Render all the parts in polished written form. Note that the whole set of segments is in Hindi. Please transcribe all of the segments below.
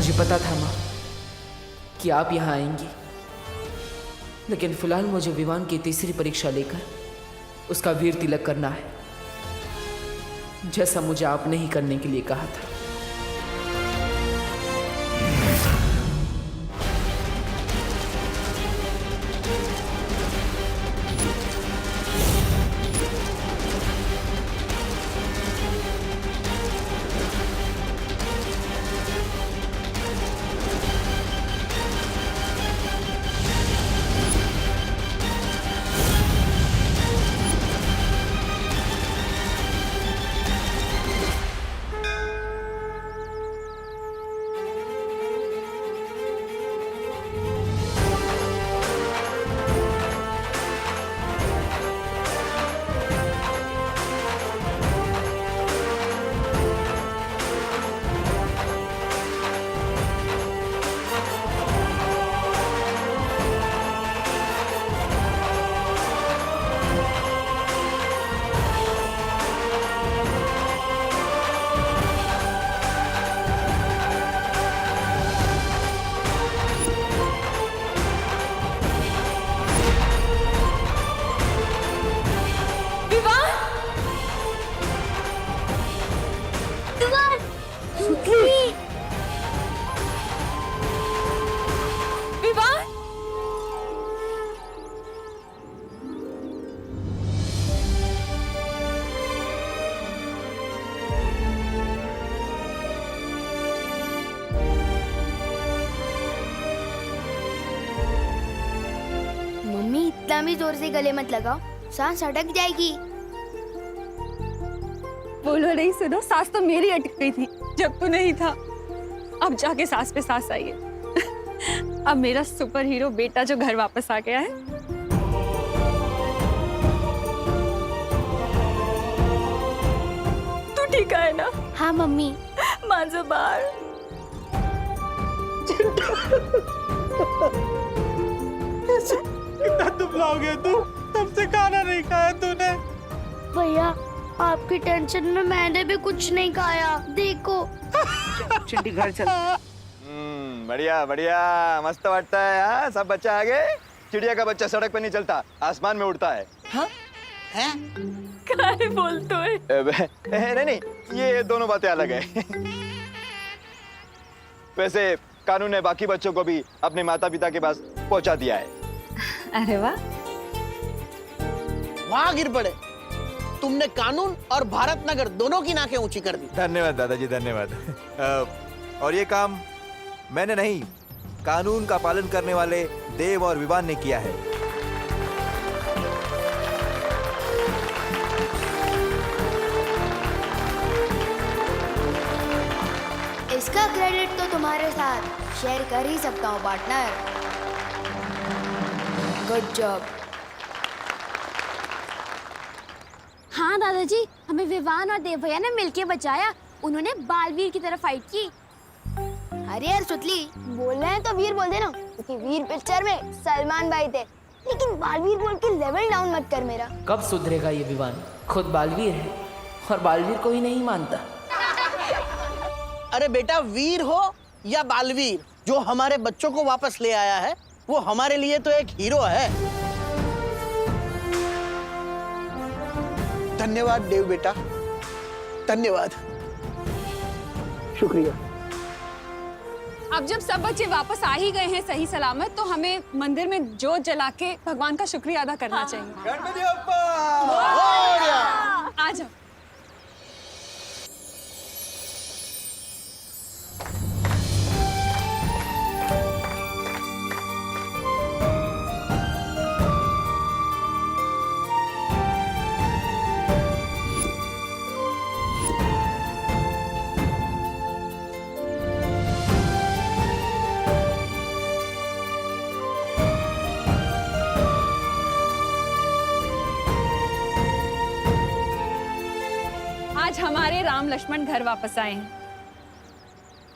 मुझे पता था माँ कि आप यहाँ आएंगी, लेकिन फिलहाल मुझे विवान की तीसरी परीक्षा लेकर उसका वीर तिलक करना है, जैसा मुझे आपने ही करने के लिए कहा था। इतना भी जोर से गले मत लगाओ, सांस अटक जाएगी। बोलो नहीं, सुनो, सांस तो मेरी अटक गई थी जब तू नहीं था। अब जाके सांस पे सांस आई है। अब मेरा सुपर हीरो बेटा जो घर वापस आ गया है। तू ठीक है ना? हाँ मम्मी। माझं बाळ। कितना दुबला हो गया तू, तब से खाना नहीं खाया तूने। भैया आपकी टेंशन में मैंने भी कुछ नहीं खाया, देखो। चिंटी घर चल। बढ़िया बढ़िया, मस्त वाटता है। हाँ, सब बच्चा आ गए। चिड़िया का बच्चा सड़क पे नहीं चलता, आसमान में उड़ता है। हाँ? हैं? क्या बोलते हो? नहीं, ये दोनों बातें अलग है। वैसे कानून ने बाकी बच्चों को भी अपने माता पिता के पास पहुंचा दिया है। अरे वाह, वहाँ गिर पड़े। तुमने कानून और भारत नगर दोनों की नाकें ऊंची कर दी। धन्यवाद दादाजी, धन्यवाद। और ये काम मैंने नहीं, कानून का पालन करने वाले देव और विवान ने किया है। इसका क्रेडिट तो तुम्हारे साथ शेयर कर ही सकता हूँ पार्टनर। Good job. हाँ दादाजी, हमें विवान और देव भैया ने मिलके बचाया। उन्होंने बालवीर की तरफ फाइट की। अरे यार सुतली, बोल रहे हैं तो वीर बोल देना, क्योंकि वीर पिक्चर में सलमान भाई थे। लेकिन बालवीर बोल के लेवल डाउन मत कर मेरा। कब सुधरेगा ये विवान? खुद बालवीर है और बालवीर को ही नहीं मानता। अरे बेटा, वीर हो या बालवीर, जो हमारे बच्चों को वापस ले आया है वो हमारे लिए तो एक हीरो है। धन्यवाद देव बेटा, धन्यवाद। शुक्रिया। अब जब सब बच्चे वापस आ ही गए हैं सही सलामत, तो हमें मंदिर में जोत जला के भगवान का शुक्रिया अदा करना चाहिए। गणपति बप्पा! हो गया। आ जाओ। आज हमारे राम लक्ष्मण घर वापस आए हैं,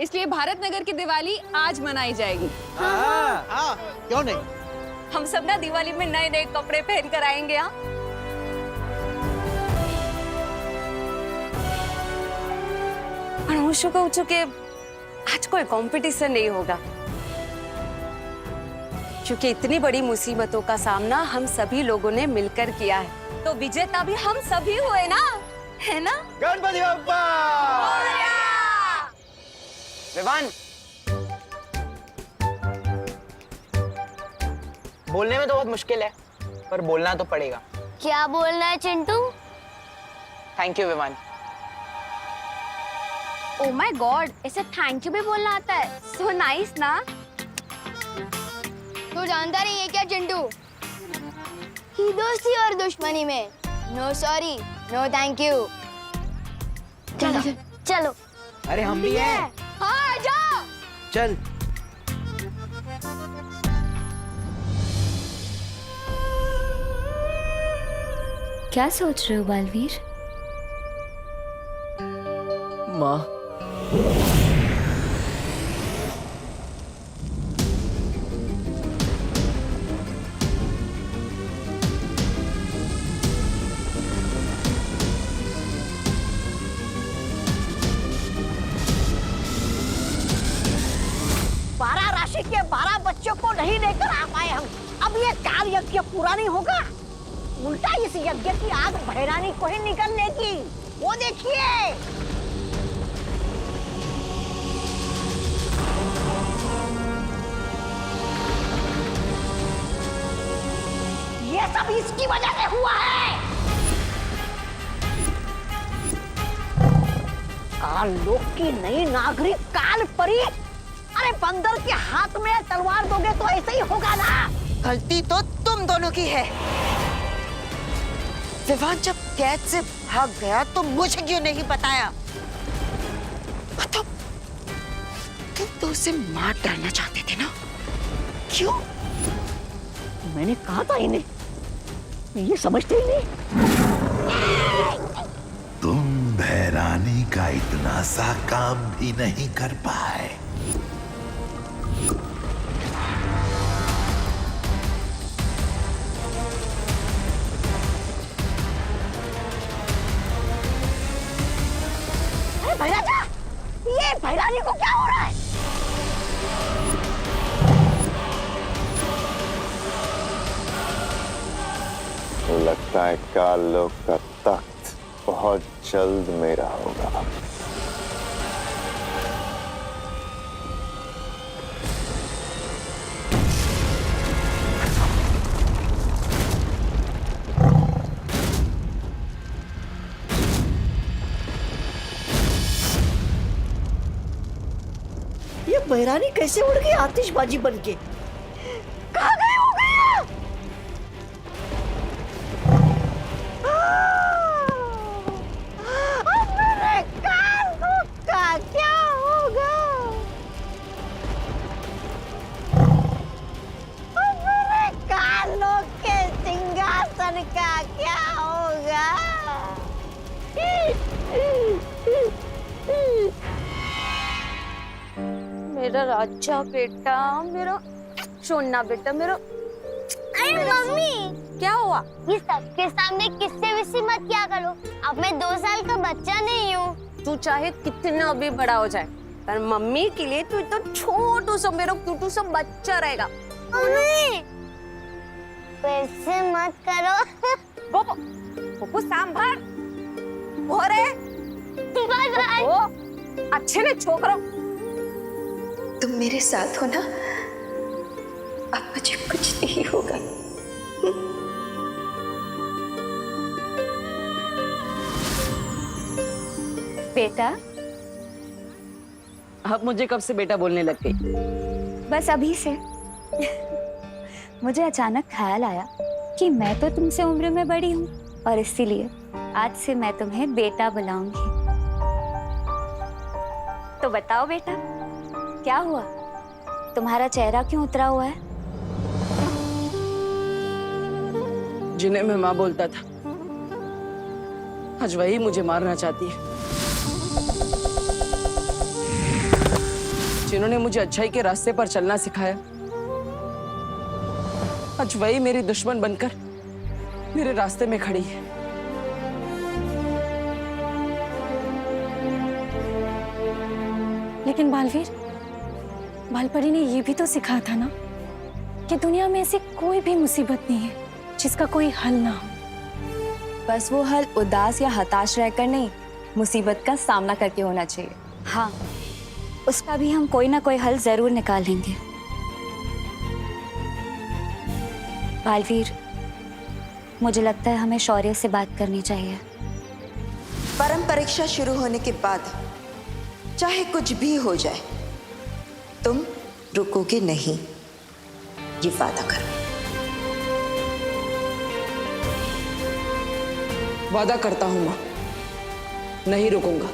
इसलिए भारत नगर की दिवाली आज मनाई जाएगी। हाँ, क्यों नहीं? हम सब ना दिवाली में नए नए कपड़े पहन कर आएंगे। हाँ, अनहोशों को उचो के आज कोई कंपटीशन नहीं होगा, क्योंकि इतनी बड़ी मुसीबतों का सामना हम सभी लोगों ने मिलकर किया है, तो विजेता भी हम सभी हुए ना, है ना? गणपति बप्पा! विवान, बोलने में तो बहुत मुश्किल है, पर बोलना तो पड़ेगा। क्या बोलना है Chintu? Thank you Vivaan. Oh my god, ऐसे थैंक यू भी बोलना आता है। सो नाइस ना? तू जानता नहीं है क्या चिंटू कि दोस्ती और दुश्मनी में no sorry no thank you. चलो चलो। अरे हम भी हैं। हाँ जाओ। चल। क्या सोच रहे हो बालवीर? माँ, बारह राशि के 12 बच्चों को नहीं लेकर आ पाए हम। अब ये काल यज्ञ पूरा नहीं होगा, उल्टा इस यज्ञ की आग भैरानी को ही निकलने की। वो देखिए, ये सब इसकी वजह से हुआ है। काल लोक की नई नागरिक काल परी। अरे बंदर के हाथ में तलवार दोगे तो ऐसे ही होगा ना। गलती तो तुम दोनों की है। विवान जब कैद से भाग गया तो मुझे क्यों नहीं बताया? मतलब तुम तो उसे मार डालना चाहते थे ना? क्यों? मैंने कहा था इन्हें, ये समझते ही नहीं। तुम भैरानी का इतना सा काम भी नहीं कर पाए। अरे भैराजा, ये भैरानी को क्या हो रहा है? लगता है काल लोक का तख्त बहुत जल्द मेरा होगा। ये भैरानी कैसे उड़ गई आतिशबाजी बनके? कहाँ गई हो गया? अब मेरे कानों का क्या होगा? अब मेरे कानों के सिंहासन का क्या होगा? मेरा राजा बेटा, मेरा सोना बेटा, मेरा। अरे मम्मी, क्या हुआ? ये सबके सामने किस्से विस्से मत किया करो। अब मैं 2 साल का बच्चा नहीं हूँ। तू चाहे कितना भी बड़ा हो जाए, पर मम्मी के लिए तू तो छोटू सा मेरा क्यूटू सा बच्चा रहेगा। मम्मी, वैसे मत करो। बोपो, बोपो सांभर, भोरे, बाय बाय। ओ, अच्छे ने छोकरो। तुम मेरे साथ हो ना? अब मुझे कुछ नहीं होगा। बेटा, अब मुझे कब से बेटा बोलने लग गई? बस अभी से। मुझे अचानक ख्याल आया कि मैं तो तुमसे उम्र में बड़ी हूँ और इसीलिए आज से मैं तुम्हें बेटा बुलाऊंगी। तो बताओ बेटा, क्या हुआ? तुम्हारा चेहरा क्यों उतरा हुआ है? जिन्हें मैं माँ बोलता था, आज वही मुझे मारना चाहती है। जिन्होंने मुझे अच्छाई के रास्ते पर चलना सिखाया, आज वही मेरी दुश्मन बनकर मेरे रास्ते में खड़ी है। लेकिन बालवीर, बालपरी ने ये भी तो सिखाया था ना कि दुनिया में ऐसी कोई भी मुसीबत नहीं है जिसका कोई हल ना हो। बस वो हल उदास या हताश रहकर नहीं, मुसीबत का सामना करके होना चाहिए। हाँ, उसका भी हम कोई ना कोई हल जरूर निकालेंगे। बालवीर, मुझे लगता है हमें शौर्य से बात करनी चाहिए। परम परीक्षा शुरू होने के बाद चाहे कुछ भी हो जाए, तुम रुकोगे नहीं, ये वादा करो। वादा करता हूं माँ, नहीं रुकूंगा,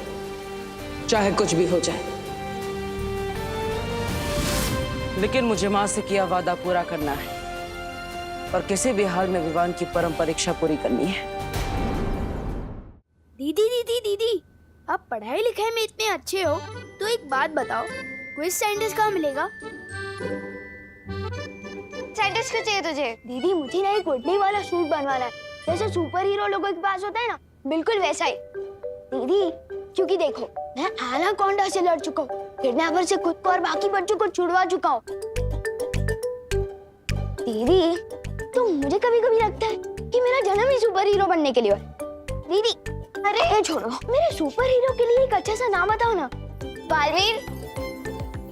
चाहे कुछ भी हो जाए। लेकिन मुझे माँ से किया वादा पूरा करना है और किसी भी हाल में विवान की परम परीक्षा पूरी करनी है। दीदी दीदी दीदी, आप पढ़ाई लिखाई में इतने अच्छे हो तो एक बात बताओ, क्विज साइंटिस्ट कहाँ मिलेगा? साइंटिस्ट क्यों चाहिए तुझे? दीदी मुझे ना एक उड़ने वाला सूट बनवाना है, जैसे सुपर हीरो लोगों के पास होता है ना, बिल्कुल वैसा ही। दीदी क्योंकि देखो, मैं एनाकोंडा से लड़ चुका हूँ, किडनैपर से खुद को और बाकी बच्चों को छुड़वा चुका हूँ। दीदी तो मुझे कभी कभी लगता है कि मेरा जन्म ही सुपर हीरो बनने के लिए है। दीदी अरे छोड़ो, मेरे सुपर हीरो के लिए एक अच्छा सा नाम बताओ ना। बालवीर।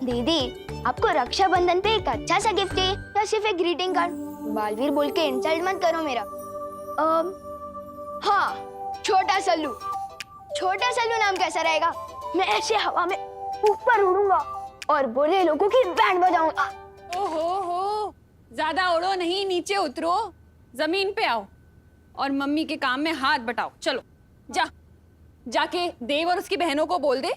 दीदी आपको रक्षाबंधन पे एक अच्छा सा गिफ्ट चाहिए या सिर्फ एक ग्रीटिंग कार्ड? बालवीर बोल के इंसल्ट मत करो मेरा। हाँ, छोटा सल्लू। छोटा सल्लू नाम कैसा रहेगा? मैं ऐसे हवा में ऊपर उड़ूंगा और बुरे लोगों की बैंड बजाऊंगा। ओहो, ज्यादा उड़ो नहीं, नीचे उतरो, जमीन पे आओ और मम्मी के काम में हाथ बटाओ। चलो जाके देव और उसकी बहनों को बोल दे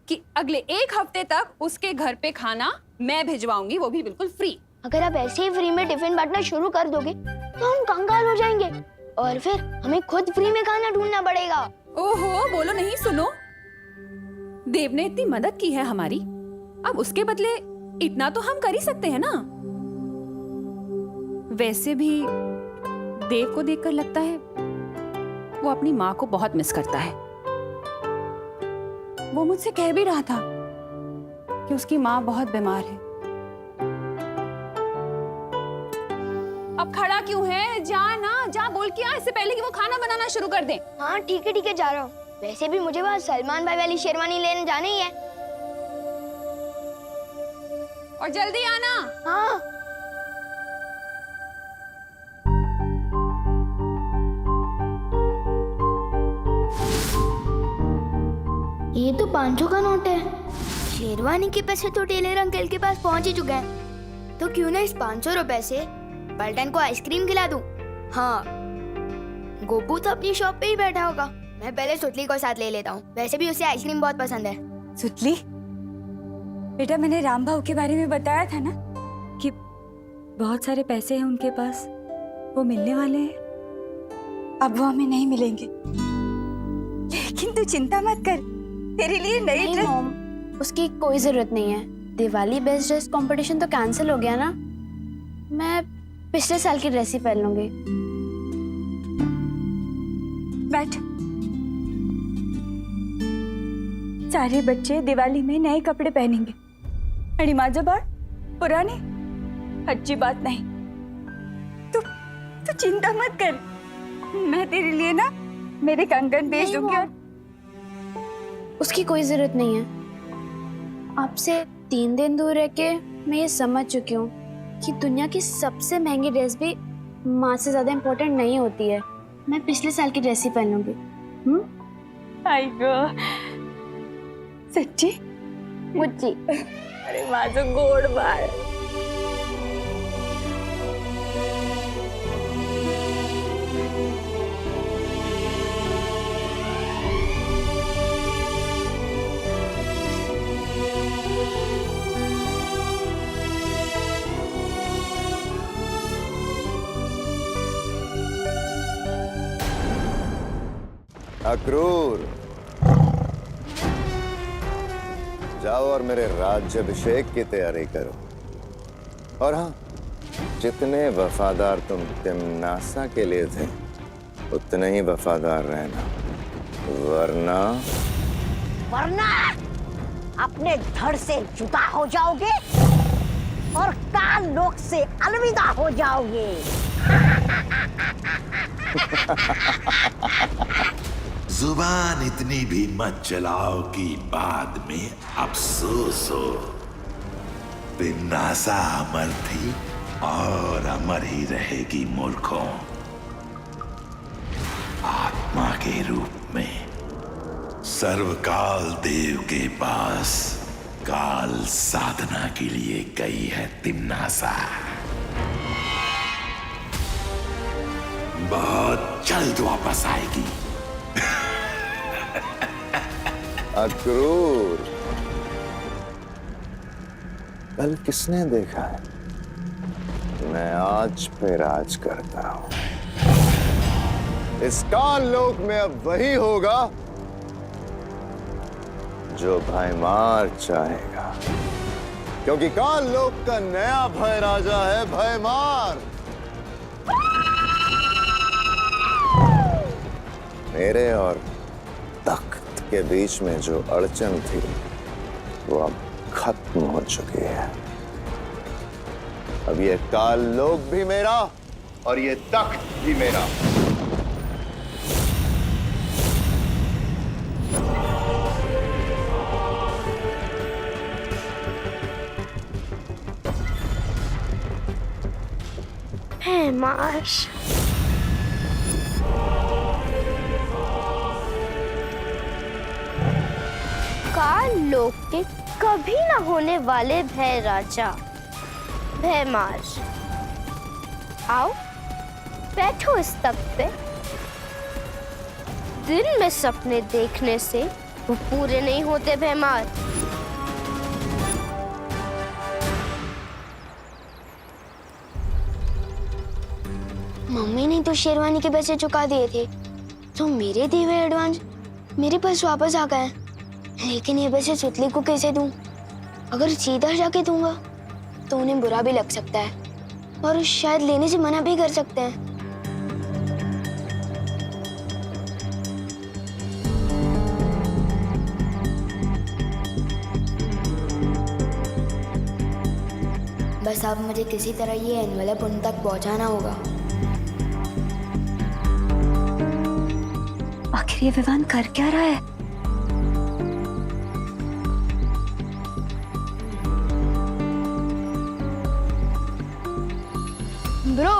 कि अगले 1 हफ्ते तक उसके घर पे खाना मैं भिजवाऊंगी, वो भी बिल्कुल फ्री। अगर आप ऐसे ही फ्री में टिफिन बांटना शुरू कर दोगे तो हम कंगाल हो जाएंगे और फिर हमें खुद फ्री में खाना ढूंढना पड़ेगा। ओहो, बोलो नहीं, सुनो, देव ने इतनी मदद की है हमारी, अब उसके बदले इतना तो हम कर ही सकते हैं ना। वैसे भी देव को देखकर लगता है वो अपनी माँ को बहुत मिस करता है। वो मुझसे कह भी रहा था कि उसकी माँ बहुत बीमार है। अब खड़ा क्यों है? जा बोल के आ, इससे पहले कि वो खाना बनाना शुरू कर दे। हाँ ठीक है जा रहा हूँ। वैसे भी मुझे वहाँ सलमान भाई वाली शेरवानी लेने जाना ही है। और जल्दी आना। हाँ। ये तो 500 का नोट है। शेरवानी के पैसे तो टेलर अंकल के पास पहुंच ही चुके हैं, तो क्यों ना इस 500 रुपए से पलटन को आइसक्रीम खिला दूं। हाँ, गोपू तो अपनी शॉप पे ही बैठा होगा, मैं पहले सुतली को साथ ले लेता हूँ, वैसे भी उसे आइसक्रीम बहुत पसंद है। सुतली बेटा, मैंने राम भाऊ के बारे में बताया था ना कि बहुत सारे पैसे हैं उनके पास, वो मिलने वाले हैं। अब वो हमें नहीं मिलेंगे, लेकिन तू चिंता मत कर, तेरे लिए नई ड्रेस। मॉम, उसकी कोई जरूरत नहीं है। दिवाली बेस्ट ड्रेस कंपटीशन तो कैंसिल हो गया ना, मैं पिछले साल की ड्रेस ही पहन लूंगी। बैठ। सारे बच्चे दिवाली में नए कपड़े पहनेंगे, अड़ी माजबार पुराने, अच्छी बात नहीं। तू चिंता मत कर, मैं तेरे लिए ना मेरे कंगन भेज दूंगी। और उसकी कोई जरूरत नहीं है। आपसे 3 दिन दूर रह के मैं ये समझ चुकी हूँ कि दुनिया की सबसे महंगी ड्रेस भी माँ से ज्यादा इम्पोर्टेंट नहीं होती है। मैं पिछले साल की ड्रेस ही पहन लूंगी। आई गो, सच्ची मुच्ची। अरे माझं गोड बाळ। अक्रूर, जाओ और मेरे राज्याभिषेक की तैयारी करो। और हाँ, जितने वफादार तुम तिम्नासा के लिए थे उतने ही वफादार रहना, वरना अपने धड़ से जुदा हो जाओगे। और काल लोक से अलविदा हो जाओगे। जुबान इतनी भी मत चलाओ कि बाद में अफसोस हो। तिम्नासा अमर थी और अमर ही रहेगी मूर्खों। आत्मा के रूप में सर्वकाल देव के पास काल साधना के लिए गई है तिम्नासा। बहुत जल्द वापस आएगी। अक्रूर, कल किसने देखा है? मैं आज पे राज करता हूं। इस काल लोक में अब वही होगा जो भयमार चाहेगा, क्योंकि काल लोक का नया भय राजा है भयमार। मेरे और तख्त के बीच में जो अड़चन थी वो अब खत्म हो चुकी है। अब ये काल लोक भी मेरा और ये तख्त भी मेरा। है माश। काल लोक के कभी ना होने वाले भय राजा भयमार, आओ बैठो इस तख्त पे। दिन में सपने देखने से वो पूरे नहीं होते भयमार। मम्मी ने तो शेरवानी के पैसे चुका दिए थे, तो मेरे दिए हुए एडवांस मेरे पास वापस आ गए। लेकिन ये पैसे सुतली को कैसे दूं? अगर सीधा जाके दूंगा तो उन्हें बुरा भी लग सकता है और शायद लेने से मना भी कर सकते हैं। बस अब मुझे किसी तरह ये एनवेलप उन तक पहुंचाना होगा। आखिर ये विवान कर क्या रहा है? ब्रो,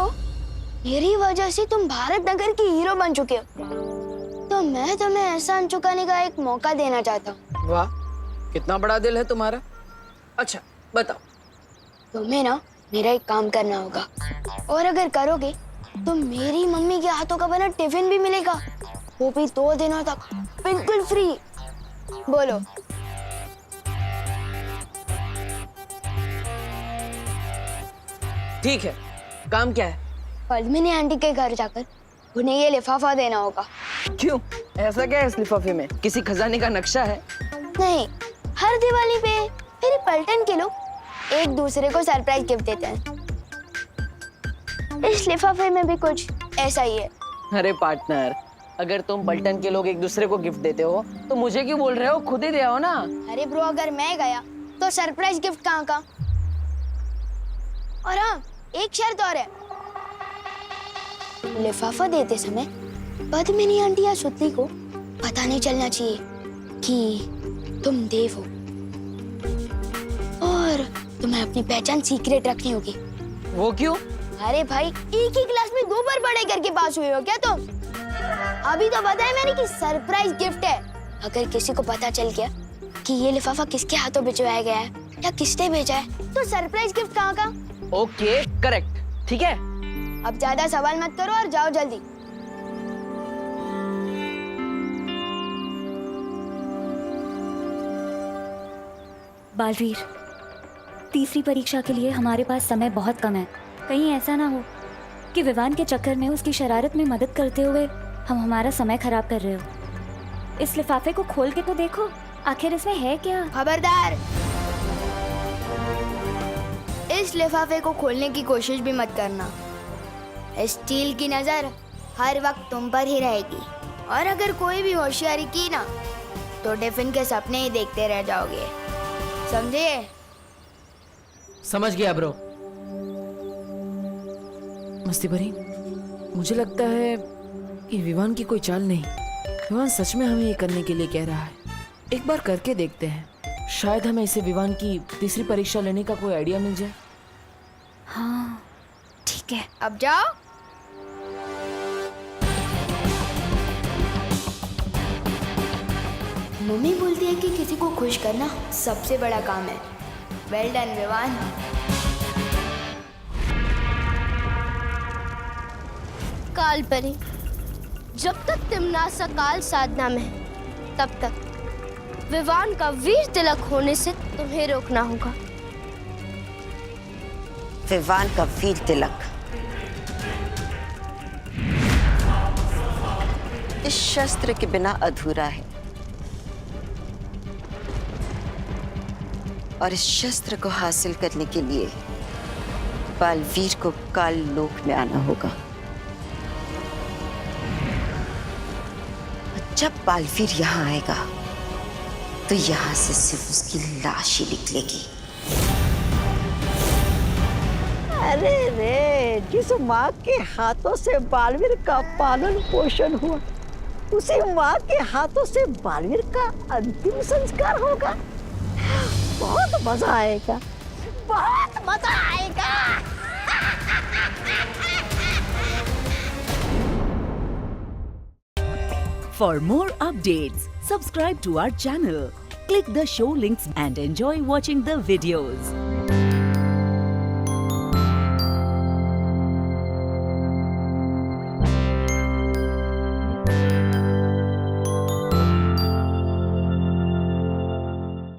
मेरी वजह से तुम भारत नगर की हीरो बन चुके हो, तो मैं तुम्हें एहसान चुकाने का एक मौका देना चाहता हूँ। वाह, कितना बड़ा दिल है तुम्हारा। अच्छा बताओ। तुम्हें ना मेरा एक काम करना होगा, और अगर करोगे तो मेरी मम्मी के हाथों का बना टिफिन भी मिलेगा, वो भी 2 दिनों तक बिल्कुल फ्री। बोलो। ठीक है, काम क्या है? पद्मिनी आंटी के घर जाकर उन्हें ये लिफाफा देना होगा। क्यों, ऐसा क्या है इस लिफाफे में? किसी खजाने का नक्शा है? नहीं, हर दिवाली पे मेरे पलटन के लोग एक दूसरे को सरप्राइज गिफ्ट देते हैं। इस लिफाफे में भी कुछ ऐसा ही है। अरे पार्टनर, अगर तुम पलटन के लोग एक दूसरे को गिफ्ट देते हो तो मुझे क्यों बोल रहे हो? खुद ही दे आओ ना। अरे ब्रो, अगर मैं गया तो सरप्राइज गिफ्ट कहाँ का? और हाँ, एक शर्त और है। लिफाफा देते समय पद्मिनी आंटी या सुतली को पता नहीं चलना चाहिए कि तुम देव हो, और तुम्हें अपनी पहचान सीक्रेट रखनी होगी। वो क्यों? अरे भाई, एक ही क्लास में 2 बार पढ़ाई करके पास हुए हो क्या तुम? अभी तो बताया मैंने कि सरप्राइज गिफ्ट है। अगर किसी को पता चल गया कि ये लिफाफा किसके हाथों भिजवाया गया है या किसने भेजा है, तो सरप्राइज गिफ्ट कहाँ का? ओके, करेक्ट, ठीक है। अब ज्यादा सवाल मत करो और जाओ जल्दी। बालवीर, तीसरी परीक्षा के लिए हमारे पास समय बहुत कम है। कहीं ऐसा ना हो कि विवान के चक्कर में उसकी शरारत में मदद करते हुए हम हमारा समय खराब कर रहे हो। इस लिफाफे को खोल के तो देखो, आखिर इसमें है क्या? खबरदार, इस लिफाफे को खोलने की कोशिश भी मत करना। स्टील की नजर हर वक्त तुम पर ही रहेगी, और अगर कोई भी होशियारी की ना तो टिफिन के सपने ही देखते रह जाओगे, समझे? समझ गया ब्रो। मस्ती भरी, मुझे लगता है कि विवान की कोई चाल नहीं। विवान सच में हमें ये करने के लिए कह रहा है। एक बार करके देखते हैं, शायद हमें इसे विवान की तीसरी परीक्षा लेने का कोई आइडिया मिल जाए। हाँ ठीक है। अब जाओ। मम्मी बोलती है कि किसी को खुश करना सबसे बड़ा काम है। Well done Vivaan. काल परी, जब तक तिमनासा काल साधना में है, तब तक विवान का वीर तिलक होने से तुम्हें रोकना होगा। विवान का वीर तिलक इस शस्त्र के बिना अधूरा है, और इस शस्त्र को हासिल करने के लिए बालवीर को काल लोक में आना होगा। और जब बालवीर यहाँ आएगा तो यहाँ से सिर्फ उसकी लाश ही निकलेगी। अरे रे, जिस माँ के हाथों से बालवीर का पालन पोषण हुआ, उसी माँ के हाथों से बालवीर का अंतिम संस्कार होगा। बहुत मजा आएगा, बहुत मजा आएगा। For more updates, subscribe to our channel, click the show links and enjoy watching the videos.